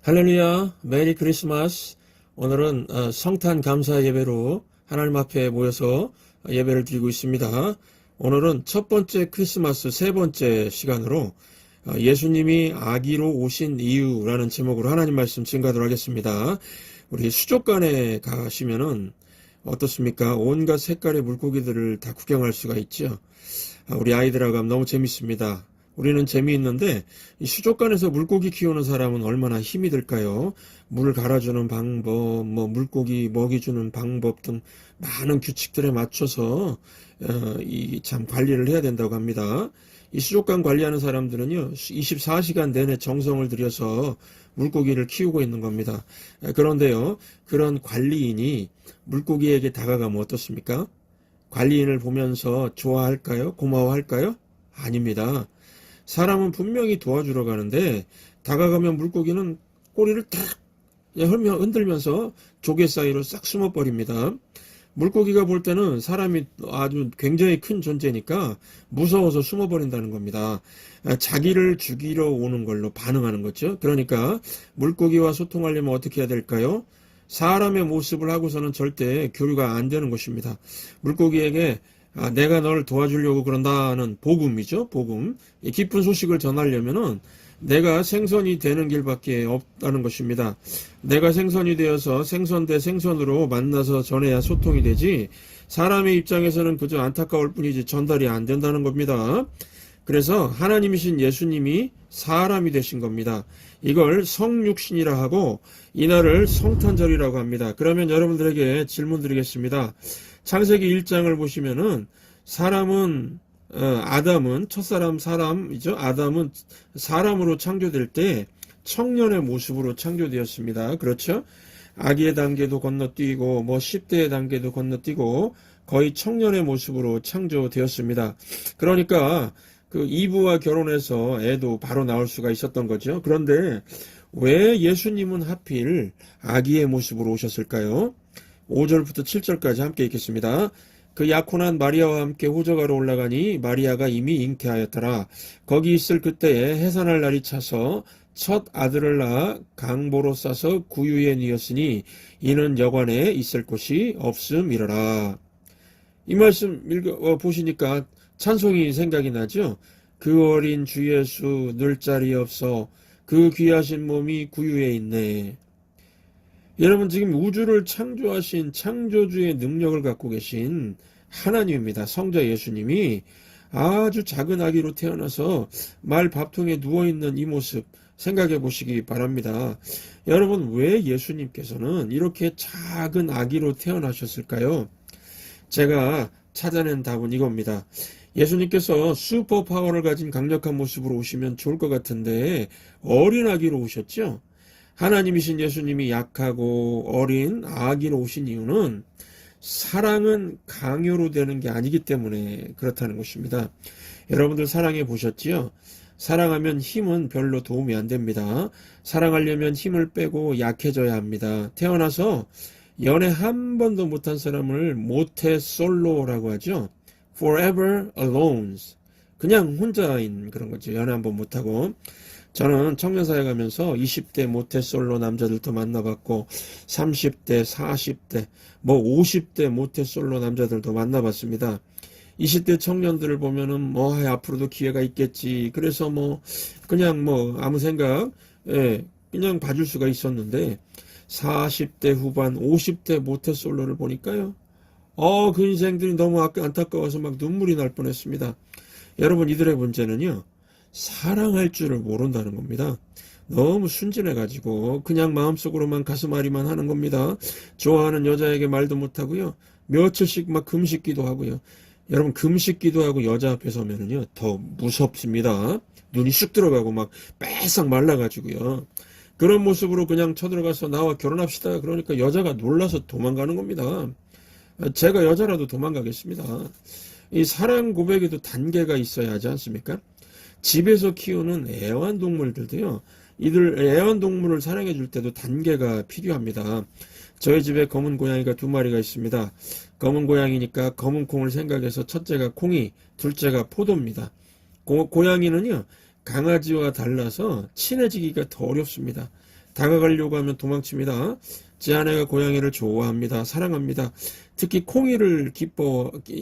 할렐루야, 메리 크리스마스. 오늘은 성탄 감사 예배로 하나님 앞에 모여서 예배를 드리고 있습니다. 오늘은 첫 번째 크리스마스 세 번째 시간으로 예수님이 아기로 오신 이유라는 제목으로 하나님 말씀 증거하도록 하겠습니다. 우리 수족관에 가시면은 어떻습니까? 온갖 색깔의 물고기들을 다 구경할 수가 있죠. 우리 아이들하고 하면 너무 재밌습니다. 우리는 재미있는데 이 수족관에서 물고기 키우는 사람은 얼마나 힘이 들까요? 물 갈아주는 방법, 물고기 먹이 주는 방법 등 많은 규칙들에 맞춰서 이 참 관리를 해야 된다고 합니다. 이 수족관 관리하는 사람들은요 24시간 내내 정성을 들여서 물고기를 키우고 있는 겁니다. 그런데요 그런 관리인이 물고기에게 다가가면 어떻습니까? 관리인을 보면서 좋아할까요? 고마워할까요? 아닙니다. 사람은 분명히 도와주러 가는데 다가가면 물고기는 꼬리를 탁 흔들면서 조개 사이로 싹 숨어버립니다. 물고기가 볼 때는 사람이 아주 굉장히 큰 존재니까 무서워서 숨어버린다는 겁니다. 자기를 죽이러 오는 걸로 반응하는 거죠. 그러니까 물고기와 소통하려면 어떻게 해야 될까요? 사람의 모습을 하고서는 절대 교류가 안 되는 것입니다. 물고기에게 내가 널 도와주려고 그런다는 복음이죠. 복음. 이 기쁜 소식을 전하려면은 내가 생선이 되는 길밖에 없다는 것입니다. 내가 생선이 되어서 생선 대 생선으로 만나서 전해야 소통이 되지 사람의 입장에서는 그저 안타까울 뿐이지 전달이 안 된다는 겁니다. 그래서 하나님이신 예수님이 사람이 되신 겁니다. 이걸 성육신이라 하고 이날을 성탄절이라고 합니다. 그러면 여러분들에게 질문 드리겠습니다. 창세기 1장을 보시면은 아담은 첫사람 사람이죠. 아담은 사람으로 창조될 때 청년의 모습으로 창조되었습니다. 그렇죠? 아기의 단계도 건너뛰고 10대의 단계도 건너뛰고 거의 청년의 모습으로 창조되었습니다. 그러니까 그 이브와 결혼해서 애도 바로 나올 수가 있었던 거죠. 그런데 왜 예수님은 하필 아기의 모습으로 오셨을까요? 5절부터 7절까지 함께 읽겠습니다. 그 약혼한 마리아와 함께 호적하러 올라가니 마리아가 이미 잉태하였더라. 거기 있을 그때에 해산할 날이 차서 첫 아들을 낳아 강보로 싸서 구유에 뉘었으니 이는 여관에 있을 곳이 없음이러라. 이 말씀 보시니까 찬송이 생각이 나죠. 그 어린 주 예수 늘 자리 없어 그 귀하신 몸이 구유에 있네. 여러분 지금 우주를 창조하신 창조주의 능력을 갖고 계신 하나님입니다. 성자 예수님이 아주 작은 아기로 태어나서 말 밥통에 누워있는 이 모습 생각해 보시기 바랍니다. 여러분 왜 예수님께서는 이렇게 작은 아기로 태어나셨을까요? 제가 찾아낸 답은 이겁니다. 예수님께서 슈퍼 파워를 가진 강력한 모습으로 오시면 좋을 것 같은데 어린 아기로 오셨죠? 하나님이신 예수님이 약하고 어린 아기로 오신 이유는 사랑은 강요로 되는 게 아니기 때문에 그렇다는 것입니다. 여러분들 사랑해 보셨지요? 사랑하면 힘은 별로 도움이 안 됩니다. 사랑하려면 힘을 빼고 약해져야 합니다. 태어나서 연애 한 번도 못한 사람을 모태솔로라고 하죠. Forever alone. 그냥 혼자인 그런 거죠. 연애 한 번 못하고. 저는 청년사회 가면서 20대 모태솔로 남자들도 만나봤고 30대, 40대, 50대 모태솔로 남자들도 만나봤습니다. 20대 청년들을 보면은 앞으로도 기회가 있겠지. 그래서 그냥 아무 생각 그냥 봐줄 수가 있었는데 40대 후반, 50대 모태솔로를 보니까요. 그 인생들이 너무 안타까워서 막 눈물이 날 뻔했습니다. 여러분 이들의 문제는요. 사랑할 줄을 모른다는 겁니다. 너무 순진해가지고 그냥 마음속으로만 가슴앓이만 하는 겁니다. 좋아하는 여자에게 말도 못하고요. 며칠씩 막 금식기도 하고요. 여러분 금식기도 하고 여자 앞에 서면은요 더 무섭습니다. 눈이 쑥 들어가고 막 빼싹 말라가지고요. 그런 모습으로 그냥 쳐들어가서 나와 결혼합시다. 그러니까 여자가 놀라서 도망가는 겁니다. 제가 여자라도 도망가겠습니다. 이 사랑 고백에도 단계가 있어야 하지 않습니까? 집에서 키우는 애완동물들도요. 이들 애완동물을 사랑해 줄 때도 단계가 필요합니다. 저희 집에 검은 고양이가 2마리가 있습니다. 검은 고양이니까 검은 콩을 생각해서 첫째가 콩이, 둘째가 포도입니다. 고양이는요. 강아지와 달라서 친해지기가 더 어렵습니다. 다가가려고 하면 도망칩니다. 제 아내가 고양이를 좋아합니다. 사랑합니다. 특히 콩이를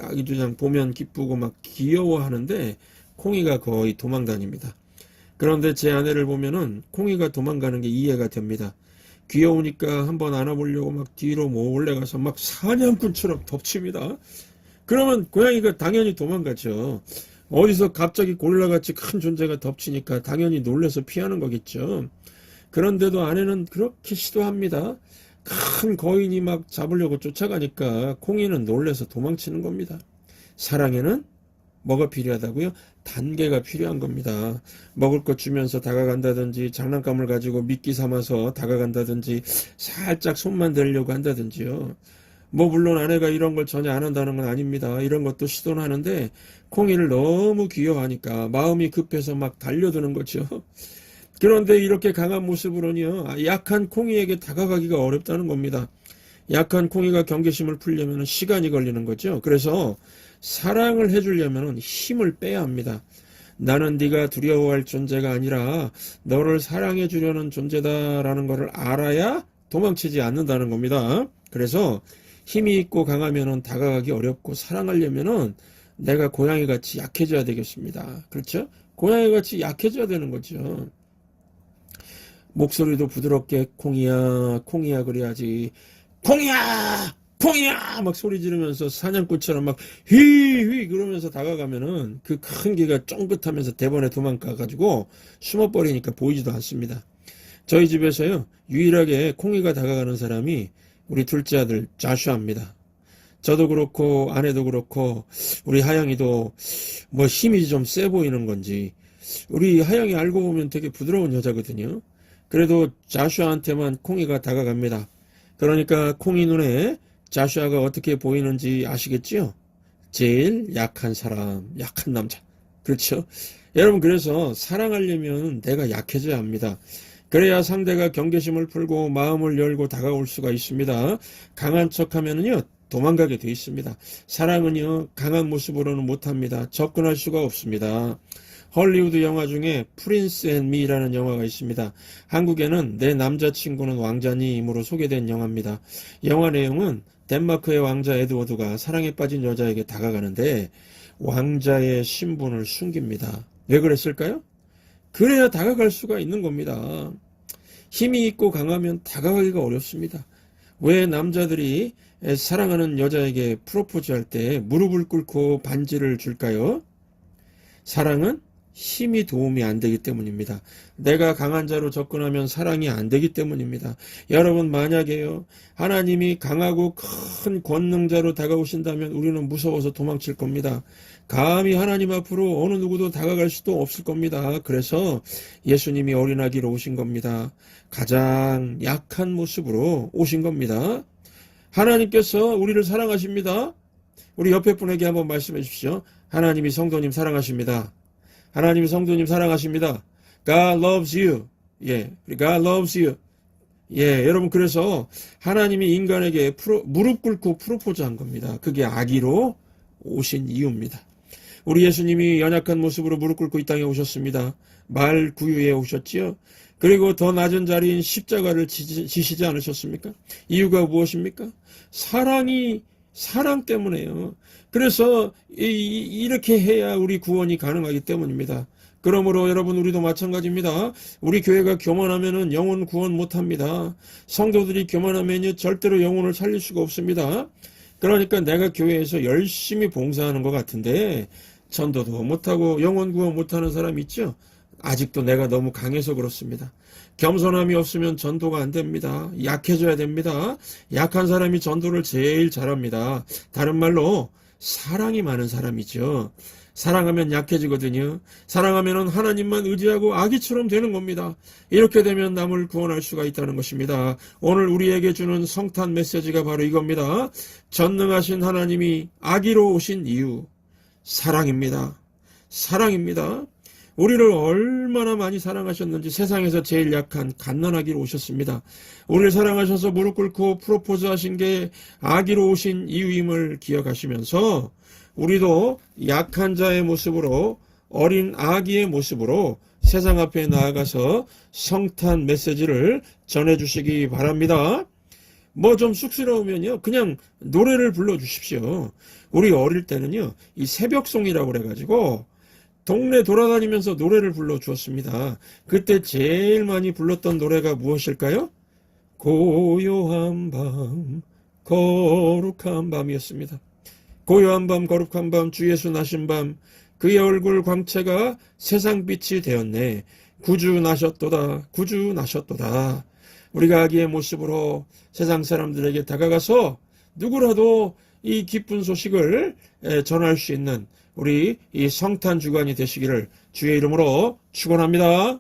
아주 그냥 보면 기쁘고 막 귀여워하는데 콩이가 거의 도망다닙니다. 그런데 제 아내를 보면은 콩이가 도망가는 게 이해가 됩니다. 귀여우니까 한번 안아보려고 막 뒤로 몰래 가서 막 사냥꾼처럼 덮칩니다. 그러면 고양이가 당연히 도망가죠. 어디서 갑자기 고릴라같이 큰 존재가 덮치니까 당연히 놀라서 피하는 거겠죠. 그런데도 아내는 그렇게 시도합니다. 큰 거인이 막 잡으려고 쫓아가니까 콩이는 놀라서 도망치는 겁니다. 사랑에는 뭐가 필요하다고요? 단계가 필요한 겁니다. 먹을 것 주면서 다가간다든지 장난감을 가지고 미끼 삼아서 다가간다든지 살짝 손만 대려고 한다든지요. 뭐 물론 아내가 이런 걸 전혀 안 한다는 건 아닙니다. 이런 것도 시도는 하는데 콩이를 너무 귀여워하니까 마음이 급해서 막 달려드는 거죠. 그런데 이렇게 강한 모습으로는요, 약한 콩이에게 다가가기가 어렵다는 겁니다. 약한 콩이가 경계심을 풀려면 시간이 걸리는 거죠. 그래서 사랑을 해주려면 힘을 빼야 합니다. 나는 네가 두려워할 존재가 아니라 너를 사랑해 주려는 존재다라는 것을 알아야 도망치지 않는다는 겁니다. 그래서 힘이 있고 강하면 다가가기 어렵고 사랑하려면 내가 고양이같이 약해져야 되겠습니다. 그렇죠? 고양이같이 약해져야 되는 거죠. 목소리도 부드럽게 콩이야 콩이야 그래야지. 콩이야 콩이야 막 소리 지르면서 사냥꾼처럼 막 휘휘 그러면서 다가가면은 그 큰 개가 쫑긋하면서 대번에 도망가가지고 숨어버리니까 보이지도 않습니다. 저희 집에서요 유일하게 콩이가 다가가는 사람이 우리 둘째 아들 자슈아입니다. 저도 그렇고 아내도 그렇고 우리 하영이도 뭐 힘이 좀 세 보이는 건지 우리 하영이 알고 보면 되게 부드러운 여자거든요. 그래도 자슈아한테만 콩이가 다가갑니다. 그러니까 콩이 눈에 자슈아가 어떻게 보이는지 아시겠지요? 제일 약한 사람, 약한 남자. 그렇죠? 여러분 그래서 사랑하려면 내가 약해져야 합니다. 그래야 상대가 경계심을 풀고 마음을 열고 다가올 수가 있습니다. 강한 척하면은요 도망가게 돼 있습니다. 사랑은요 강한 모습으로는 못합니다. 접근할 수가 없습니다. 헐리우드 영화 중에 프린스 앤 미라는 영화가 있습니다. 한국에는 내 남자친구는 왕자님으로 소개된 영화입니다. 영화 내용은 덴마크의 왕자 에드워드가 사랑에 빠진 여자에게 다가가는데 왕자의 신분을 숨깁니다. 왜 그랬을까요? 그래야 다가갈 수가 있는 겁니다. 힘이 있고 강하면 다가가기가 어렵습니다. 왜 남자들이 사랑하는 여자에게 프로포즈할 때 무릎을 꿇고 반지를 줄까요? 사랑은 힘이 도움이 안 되기 때문입니다. 내가 강한 자로 접근하면 사랑이 안 되기 때문입니다. 여러분 만약에요 하나님이 강하고 큰 권능자로 다가오신다면 우리는 무서워서 도망칠 겁니다. 감히 하나님 앞으로 어느 누구도 다가갈 수도 없을 겁니다. 그래서 예수님이 어린아기로 오신 겁니다. 가장 약한 모습으로 오신 겁니다. 하나님께서 우리를 사랑하십니다. 우리 옆에 분에게 한번 말씀해 주십시오. 하나님이 성도님 사랑하십니다. 하나님이 성도님 사랑하십니다. God loves you. 예, God loves you. 예, 여러분 그래서 하나님이 인간에게 무릎 꿇고 프로포즈한 겁니다. 그게 아기로 오신 이유입니다. 우리 예수님이 연약한 모습으로 무릎 꿇고 이 땅에 오셨습니다. 말 구유에 오셨지요. 그리고 더 낮은 자리인 십자가를 지시지 않으셨습니까? 이유가 무엇입니까? 사랑 때문에요. 그래서 이렇게 해야 우리 구원이 가능하기 때문입니다. 그러므로 여러분 우리도 마찬가지입니다. 우리 교회가 교만하면은 영혼 구원 못합니다. 성도들이 교만하면요 절대로 영혼을 살릴 수가 없습니다. 그러니까 내가 교회에서 열심히 봉사하는 것 같은데 전도도 못하고 영혼 구원 못하는 사람 있죠? 아직도 내가 너무 강해서 그렇습니다. 겸손함이 없으면 전도가 안 됩니다. 약해져야 됩니다. 약한 사람이 전도를 제일 잘합니다. 다른 말로 사랑이 많은 사람이죠. 사랑하면 약해지거든요. 사랑하면 하나님만 의지하고 아기처럼 되는 겁니다. 이렇게 되면 남을 구원할 수가 있다는 것입니다. 오늘 우리에게 주는 성탄 메시지가 바로 이겁니다. 전능하신 하나님이 아기로 오신 이유, 사랑입니다. 사랑입니다. 우리를 얼마나 많이 사랑하셨는지 세상에서 제일 약한 갓난아기로 오셨습니다. 우리를 사랑하셔서 무릎 꿇고 프로포즈 하신 게 아기로 오신 이유임을 기억하시면서 우리도 약한 자의 모습으로 어린 아기의 모습으로 세상 앞에 나아가서 성탄 메시지를 전해주시기 바랍니다. 뭐 좀 쑥스러우면요, 그냥 노래를 불러주십시오. 우리 어릴 때는요, 이 새벽송이라고 그래가지고 동네 돌아다니면서 노래를 불러주었습니다. 그때 제일 많이 불렀던 노래가 무엇일까요? 고요한 밤, 거룩한 밤이었습니다. 고요한 밤, 거룩한 밤, 주 예수 나신 밤, 그의 얼굴 광채가 세상빛이 되었네. 구주 나셨도다, 구주 나셨도다. 우리가 아기의 모습으로 세상 사람들에게 다가가서 누구라도 이 기쁜 소식을 전할 수 있는 우리 이 성탄 주간이 되시기를 주의 이름으로 축원합니다.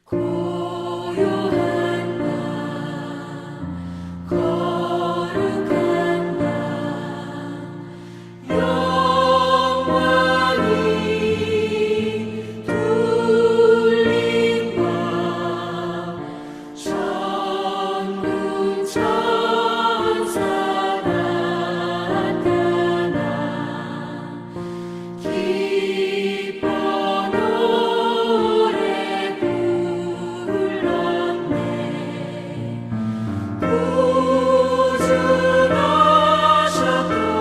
구주 나셨도다.